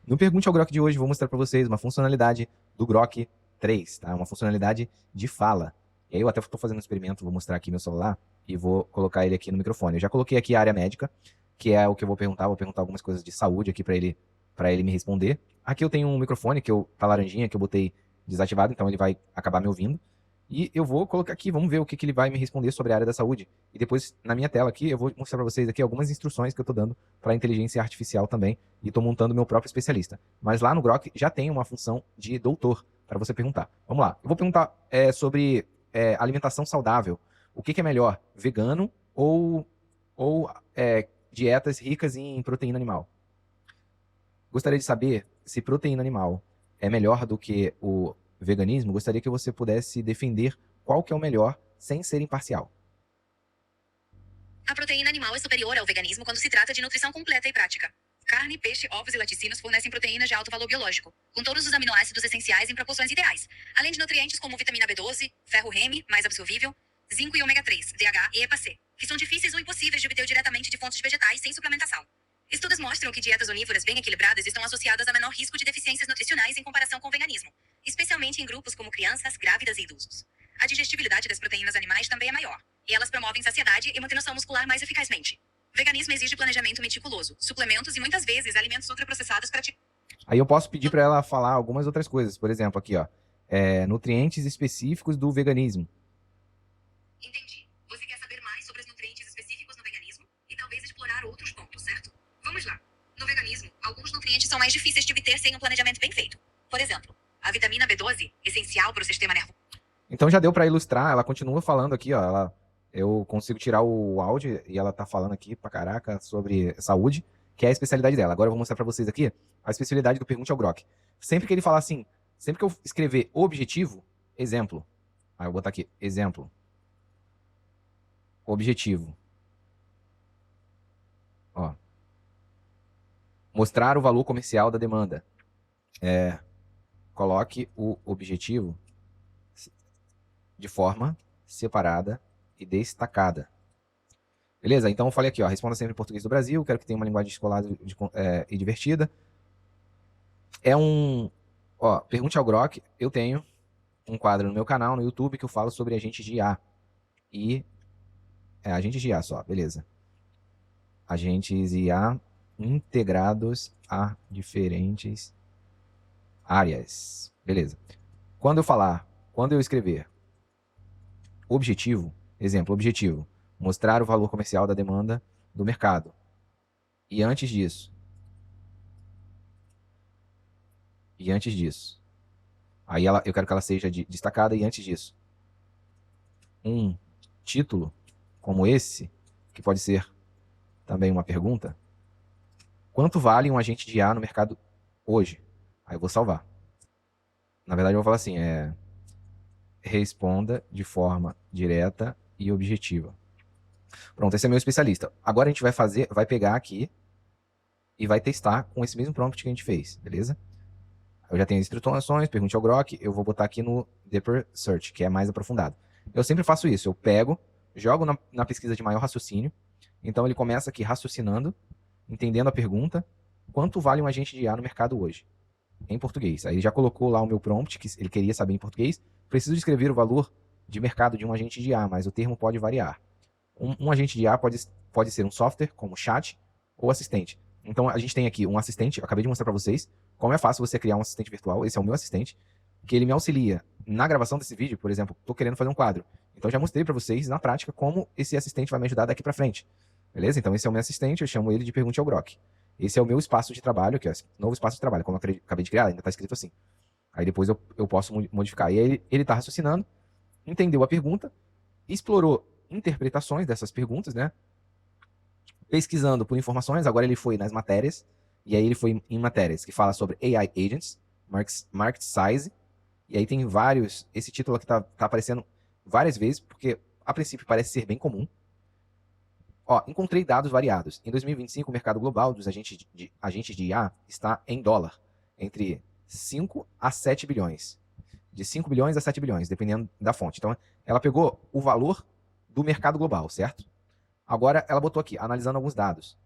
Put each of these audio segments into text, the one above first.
No Pergunte ao Grok de hoje, vou mostrar para vocês uma funcionalidade do Grok 3, tá? Uma funcionalidade de fala. E aí eu até estou fazendo um experimento, vou mostrar aqui meu celular e vou colocar ele aqui no microfone. Eu já coloquei aqui a área médica, que é o que eu vou perguntar algumas coisas de saúde aqui para ele me responder. Aqui eu tenho um microfone tá laranjinha, que eu botei desativado, então ele vai acabar me ouvindo. E eu vou colocar aqui, vamos ver o que ele vai me responder sobre a área da saúde. E depois, na minha tela aqui, eu vou mostrar para vocês aqui algumas instruções que eu estou dando para a inteligência artificial também. E estou montando meu próprio especialista. Mas lá no Grok já tem uma função de doutor para você perguntar. Vamos lá. Eu vou perguntar sobre alimentação saudável. O que é melhor, vegano ou dietas ricas em proteína animal? Gostaria de saber se proteína animal é melhor do que o veganismo. Gostaria que você pudesse defender qual que é o melhor sem ser imparcial. A proteína animal é superior ao veganismo quando se trata de nutrição completa e prática. Carne, peixe, ovos e laticínios fornecem proteínas de alto valor biológico, com todos os aminoácidos essenciais em proporções ideais, além de nutrientes como vitamina B12, ferro Reme, mais absorvível, zinco e ômega 3, DH e EPA-C, que são difíceis ou impossíveis de obter diretamente de fontes vegetais sem suplementação. Estudos mostram que dietas onívoras bem equilibradas estão associadas a menor risco de deficiências nutricionais em comparação com o veganismo, especialmente em grupos como crianças, grávidas e idosos. A digestibilidade das proteínas animais também é maior, e elas promovem saciedade e manutenção muscular mais eficazmente. Veganismo exige planejamento meticuloso, suplementos e muitas vezes alimentos ultraprocessados para ti. Aí eu posso pedir para ela falar algumas outras coisas. Por exemplo, aqui, ó, nutrientes específicos do veganismo. Entendi. Você quer saber mais sobre os nutrientes específicos no veganismo? E talvez explorar outros pontos, certo? Vamos lá. No veganismo, alguns nutrientes são mais difíceis de obter sem um planejamento bem feito. Por exemplo, a vitamina B12, essencial para o sistema nervoso. Então já deu para ilustrar, ela continua falando aqui, ó, eu consigo tirar o áudio e ela tá falando aqui pra caraca sobre saúde, que é a especialidade dela. Agora eu vou mostrar para vocês aqui a especialidade do Pergunte ao Grok. Sempre que ele falar assim, sempre que eu escrever objetivo, exemplo, aí eu vou botar aqui, exemplo, objetivo, ó, mostrar o valor comercial da demanda. Coloque o objetivo de forma separada e destacada. Beleza? Então eu falei aqui, ó, responda sempre em português do Brasil, quero que tenha uma linguagem escolar e divertida. Pergunte ao Grok, eu tenho um quadro no meu canal, no YouTube, que eu falo sobre agentes de IA. Agentes de IA só, beleza. Agentes IA integrados a diferentes áreas. Beleza. Quando eu escrever objetivo, exemplo, objetivo, mostrar o valor comercial da demanda do mercado. E antes disso, aí eu quero que ela seja destacada, e antes disso, um título como esse, que pode ser também uma pergunta: quanto vale um agente de IA no mercado hoje? Aí eu vou salvar. Na verdade eu vou falar assim, responda de forma direta e objetiva. Pronto, esse é meu especialista. Agora a gente vai pegar aqui e vai testar com esse mesmo prompt que a gente fez, beleza? Eu já tenho as instruções, pergunte ao Grok, eu vou botar aqui no Deeper Search, que é mais aprofundado. Eu sempre faço isso, eu pego, jogo na pesquisa de maior raciocínio, então ele começa aqui raciocinando, entendendo a pergunta, quanto vale um agente de IA no mercado hoje? Em português. Aí ele já colocou lá o meu prompt, que ele queria saber em português. Preciso escrever o valor de mercado de um agente de IA, mas o termo pode variar. Um agente de IA pode ser um software, como chat ou assistente. Então a gente tem aqui um assistente, eu acabei de mostrar para vocês como é fácil você criar um assistente virtual. Esse é o meu assistente, que ele me auxilia na gravação desse vídeo. Por exemplo, estou querendo fazer um quadro. Então já mostrei para vocês na prática como esse assistente vai me ajudar daqui para frente. Beleza? Então esse é o meu assistente, eu chamo ele de Pergunte ao Grok. Esse é o meu espaço de trabalho, que é o novo espaço de trabalho, como eu acabei de criar, ainda está escrito assim. Aí depois eu posso modificar. E aí ele está raciocinando, entendeu a pergunta, explorou interpretações dessas perguntas, né? Pesquisando por informações, agora ele foi nas matérias, e aí ele foi em matérias que fala sobre AI Agents, Market Size, e aí tem vários, esse título aqui tá aparecendo várias vezes, porque a princípio parece ser bem comum. Ó, encontrei dados variados. Em 2025, o mercado global dos agentes de IA está em dólar, entre 5 a 7 bilhões. De 5 bilhões a 7 bilhões, dependendo da fonte. Então, ela pegou o valor do mercado global, certo? Agora, ela botou aqui, analisando alguns dados.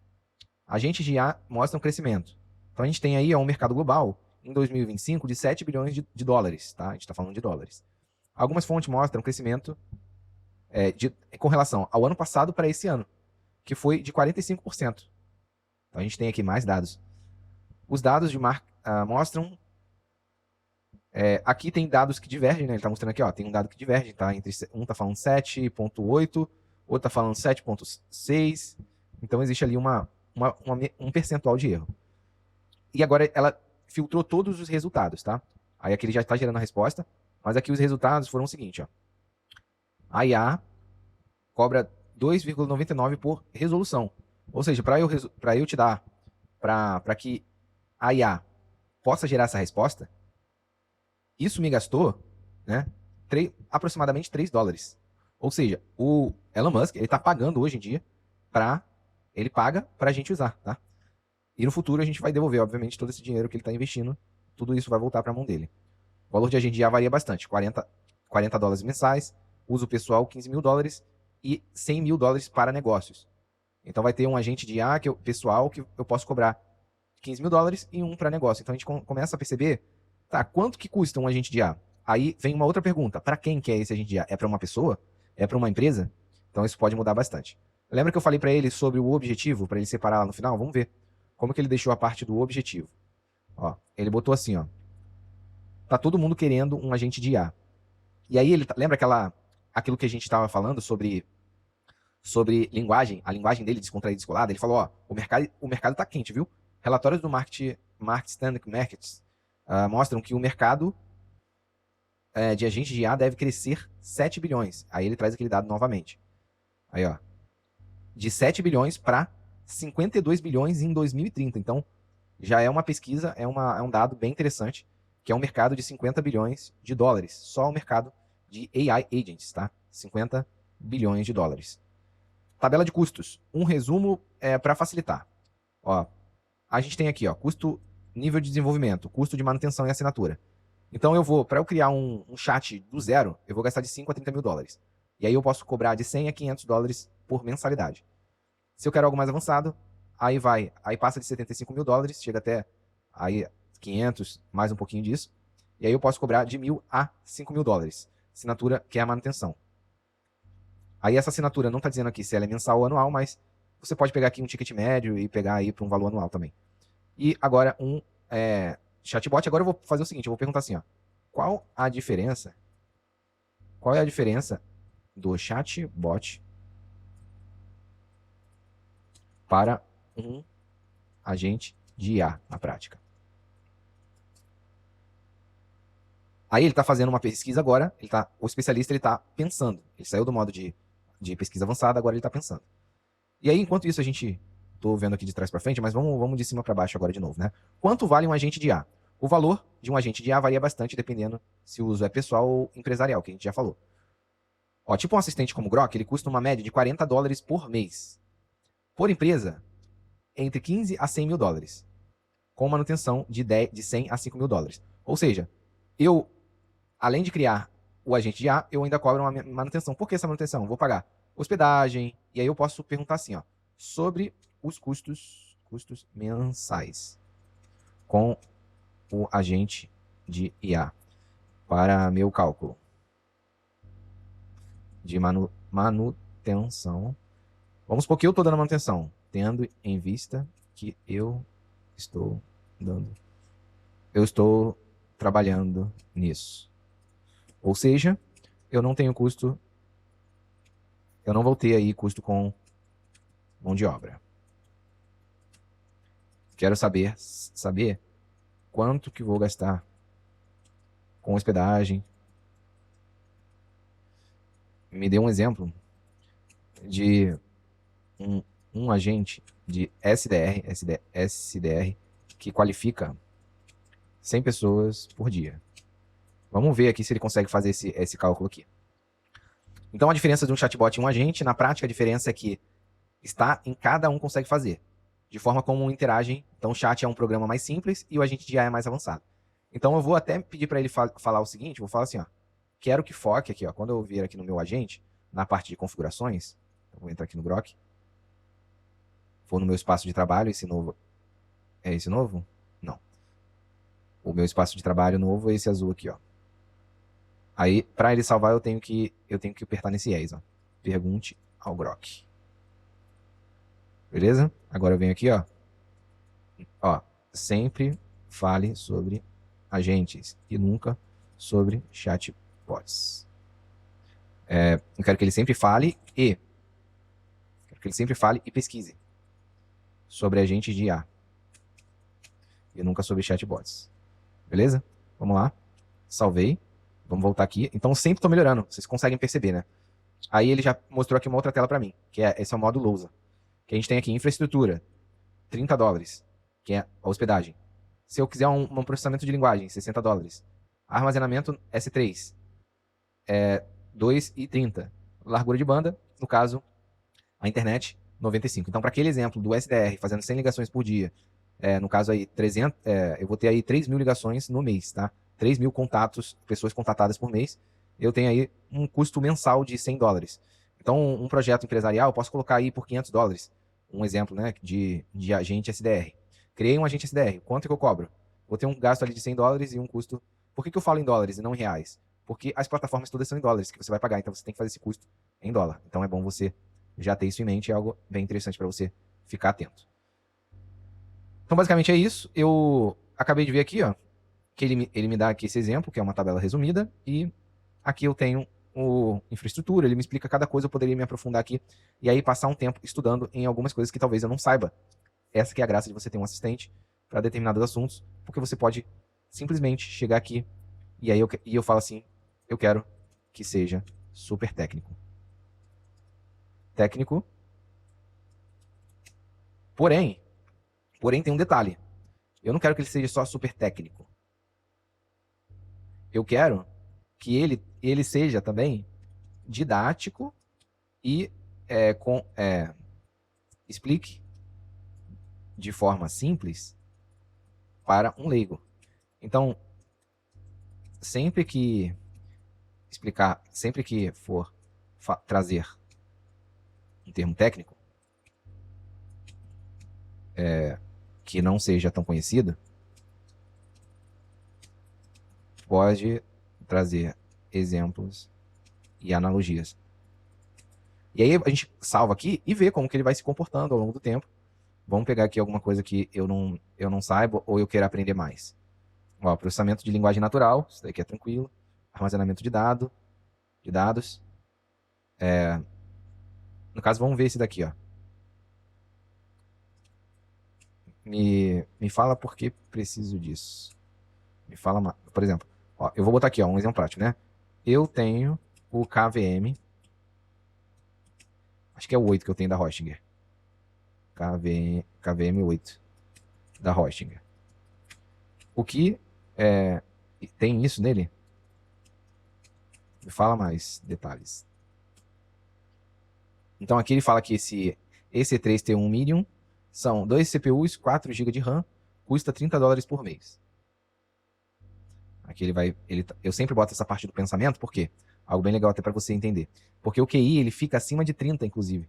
Agentes de IA mostram crescimento. Então a gente tem aí um mercado global em 2025 de 7 bilhões de dólares, tá? A gente está falando de dólares. Algumas fontes mostram crescimento com relação ao ano passado para esse ano, que foi de 45%. Então a gente tem aqui mais dados. Os dados de mostram... aqui tem dados que divergem, né? Ele está mostrando aqui, ó, tem um dado que diverge, tá? Um está falando 7,8, outro está falando 7,6. Então existe ali um percentual de erro. E agora ela filtrou todos os resultados, tá? Aí aqui ele já está gerando a resposta, mas aqui os resultados foram o seguinte, ó. A IA cobra 2,99 por resolução. Ou seja, para eu te dar, para que a IA possa gerar essa resposta, isso me gastou, né, aproximadamente 3 dólares. Ou seja, o Elon Musk, ele está pagando hoje em dia ele paga para a gente usar, tá? E no futuro a gente vai devolver, obviamente, todo esse dinheiro que ele está investindo, tudo isso vai voltar para a mão dele. O valor de agente de IA varia bastante, 40 dólares mensais, uso pessoal 15 mil dólares e 100 mil dólares para negócios. Então vai ter um agente de IA pessoal que eu posso cobrar 15 mil dólares e um para negócio. Então a gente começa a perceber, tá, quanto que custa um agente de IA? Aí vem uma outra pergunta, para quem que é esse agente de IA? É para uma pessoa? É para uma empresa? Então isso pode mudar bastante. Lembra que eu falei para ele sobre o objetivo, para ele separar lá no final? Vamos ver como que ele deixou a parte do objetivo. Ó, ele botou assim, ó. Tá todo mundo querendo um agente de IA. E aí lembra aquilo que a gente estava falando sobre linguagem, a linguagem dele descontraída e descolada? Ele falou, ó, o mercado tá quente, viu? Relatórios do Market Standard Markets mostram que o mercado de agente de IA deve crescer 7 bilhões. Aí ele traz aquele dado novamente. Aí, ó. De 7 bilhões para 52 bilhões em 2030. Então, já é uma pesquisa, é um dado bem interessante, que é um mercado de 50 bilhões de dólares. Só o mercado de AI agents, tá? 50 bilhões de dólares. Tabela de custos. Um resumo para facilitar. Ó, a gente tem aqui, ó, custo, nível de desenvolvimento, custo de manutenção e assinatura. Então para eu criar um chat do zero, eu vou gastar de 5 a 30 mil dólares. E aí eu posso cobrar de 100 a 500 dólares por mensalidade. Se eu quero algo mais avançado, aí passa de 75 mil dólares, chega até aí 500, mais um pouquinho disso. E aí eu posso cobrar de 1.000 a 5 mil dólares. Assinatura que é a manutenção. Aí essa assinatura não está dizendo aqui se ela é mensal ou anual, mas você pode pegar aqui um ticket médio e pegar aí para um valor anual também. E agora chatbot, agora eu vou fazer o seguinte, eu vou perguntar assim, ó. Qual é a diferença do chatbot para um agente de IA na prática? Aí ele está fazendo uma pesquisa agora, o especialista está pensando. Ele saiu do modo de pesquisa avançada, agora ele está pensando. E aí, enquanto isso, estou vendo aqui de trás para frente, mas vamos de cima para baixo agora de novo, né? Quanto vale um agente de IA? O valor de um agente de IA varia bastante dependendo se o uso é pessoal ou empresarial, que a gente já falou. Ó, tipo um assistente como o Grok, ele custa uma média de 40 dólares por mês. Por empresa, entre 15 a 100 mil dólares. Com manutenção de 100 a 5 mil dólares. Ou seja, além de criar o agente de IA, eu ainda cobro uma manutenção. Por que essa manutenção? Vou pagar hospedagem, e aí eu posso perguntar assim, ó, sobre os custos mensais com o agente de IA para meu cálculo de manutenção. Vamos supor que eu estou dando manutenção, tendo em vista que eu estou trabalhando nisso. Ou seja, eu não tenho custo, eu não vou ter aí custo com mão de obra. Quero saber quanto que vou gastar com hospedagem. Me dê um exemplo de um agente de SDR que qualifica 100 pessoas por dia. Vamos ver aqui se ele consegue fazer esse cálculo aqui. Então, a diferença de um chatbot e um agente, na prática, a diferença é que cada um consegue fazer, de forma como interagem. Então, o chat é um programa mais simples e o agente de IA é mais avançado. Então, eu vou até pedir para ele falar o seguinte, vou falar assim, ó, quero que foque aqui, ó, quando eu vir aqui no meu agente, na parte de configurações, eu vou entrar aqui no Grok, vou no meu espaço de trabalho, esse novo, é esse novo? o meu espaço de trabalho novo é esse azul aqui, ó. Aí, para ele salvar, eu tenho que apertar nesse yes, ó. Pergunte ao Grok. Beleza? Agora eu venho aqui, ó. Ó, sempre fale sobre agentes e nunca sobre chatbots. Eu quero que ele sempre fale e pesquise sobre agentes de IA e nunca sobre chatbots. Beleza? Vamos lá. Salvei. Vamos voltar aqui. Então sempre estou melhorando. Vocês conseguem perceber, né? Aí ele já mostrou aqui uma outra tela para mim, que esse é o modo lousa. Que a gente tem aqui infraestrutura, $30, que é a hospedagem. Se eu quiser um processamento de linguagem, $60. Armazenamento S3, 2,30. Largura de banda, no caso, a internet, 95. Então, para aquele exemplo do SDR, fazendo 100 ligações por dia, no caso aí, 300, eu vou ter aí 3.000 ligações no mês, tá? 3.000 contatos, pessoas contatadas por mês, eu tenho aí um custo mensal de $100. Então, um projeto empresarial, eu posso colocar aí por $500, um exemplo, né, de agente SDR. Criei um agente SDR, quanto é que eu cobro? Vou ter um gasto ali de $100 e um custo... Por que eu falo em dólares e não em reais? Porque as plataformas todas são em dólares que você vai pagar, então você tem que fazer esse custo em dólar. Então é bom você já ter isso em mente, é algo bem interessante para você ficar atento. Então basicamente é isso. Eu acabei de ver aqui, ó, que ele me dá aqui esse exemplo, que é uma tabela resumida, e aqui eu tenho o infraestrutura, ele me explica cada coisa, eu poderia me aprofundar aqui e aí passar um tempo estudando em algumas coisas que talvez eu não saiba. Essa que é a graça de você ter um assistente para determinados assuntos, porque você pode simplesmente chegar aqui e aí eu falo assim, eu quero que seja super técnico. Técnico. Porém tem um detalhe. Eu não quero que ele seja só super técnico. Eu quero que ele seja também didático e explique de forma simples para um leigo. Então, sempre que for trazer um termo técnico que não seja tão conhecido, pode trazer exemplos e analogias. E aí a gente salva aqui e vê como que ele vai se comportando ao longo do tempo. Vamos pegar aqui alguma coisa que eu não saiba ou eu queira aprender mais. Ó, processamento de linguagem natural, isso daqui é tranquilo. Armazenamento de dados. No caso, vamos ver esse daqui, ó. Me fala por que preciso disso. Me fala, por exemplo, ó, eu vou botar aqui, ó, um exemplo prático, né? Eu tenho o KVM, acho que é o 8 que eu tenho da Hostinger. KVM 8 da Hostinger. O que tem isso nele? Me fala mais detalhes. Então aqui ele fala que esse EC3T1 Medium são 2 CPUs, 4 GB de RAM, custa $30 por mês. Aqui eu sempre boto essa parte do pensamento, por quê? Algo bem legal até para você entender. Porque o QI ele fica acima de 30, inclusive.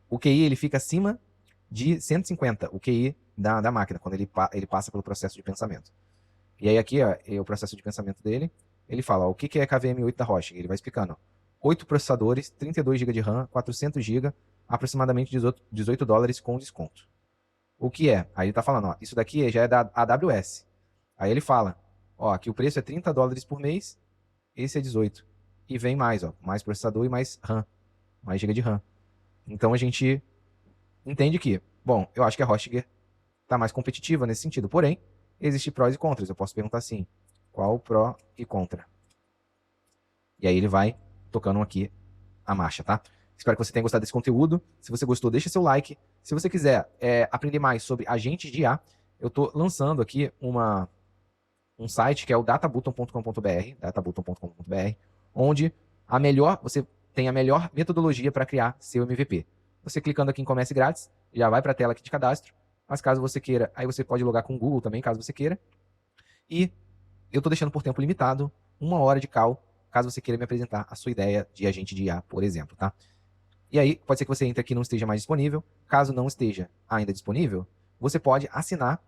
O QI ele fica acima de 150, o QI da máquina, quando ele passa pelo processo de pensamento. E aí aqui, ó, o processo de pensamento dele, ele fala, ó, o que é KVM8 da Roche? Ele vai explicando, ó, 8 processadores, 32 GB de RAM, 400 GB, aproximadamente $18 com desconto. O que é? Aí ele tá falando, ó, isso daqui já é da AWS. Aí ele fala, ó, aqui o preço é $30 por mês, esse é 18. E vem mais, ó, mais processador e mais RAM, mais GB de RAM. Então a gente entende que, bom, eu acho que a Hostinger está mais competitiva nesse sentido. Porém, existem prós e contras. Eu posso perguntar assim, qual o pró e contra? E aí ele vai tocando aqui a marcha, tá? Espero que você tenha gostado desse conteúdo. Se você gostou, deixa seu like. Se você quiser aprender mais sobre agentes de IA, eu estou lançando aqui um site que é o databutton.com.br, onde você tem a melhor metodologia para criar seu MVP. Você clicando aqui em Comece Grátis, já vai para a tela aqui de cadastro. Mas caso você queira, aí você pode logar com o Google também, caso você queira. E eu estou deixando por tempo limitado, 1 hora de call, caso você queira me apresentar a sua ideia de agente de IA, por exemplo, tá? E aí, pode ser que você entre aqui e não esteja mais disponível. Caso não esteja ainda disponível, você pode assinar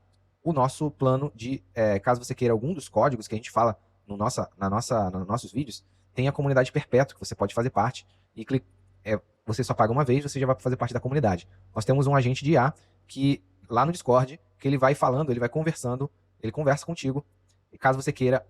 o nosso plano de, caso você queira algum dos códigos que a gente fala nos nossos vídeos, tem a comunidade perpétua, que você pode fazer parte, e você só paga uma vez, você já vai fazer parte da comunidade. Nós temos um agente de IA que, lá no Discord, que ele vai falando, ele vai conversando, ele conversa contigo, e caso você queira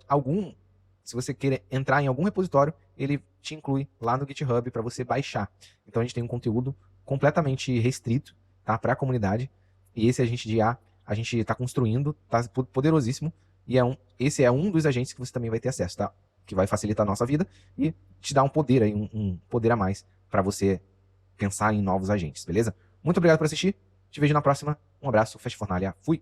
se você queira entrar em algum repositório, ele te inclui lá no GitHub para você baixar. Então a gente tem um conteúdo completamente restrito, tá, para a comunidade, e esse agente de IA a gente está construindo, tá poderosíssimo, e esse é um dos agentes que você também vai ter acesso, tá? Que vai facilitar a nossa vida e te dar um poder aí, um poder a mais para você pensar em novos agentes, beleza? Muito obrigado por assistir, te vejo na próxima, um abraço, Fast Fornalha, fui!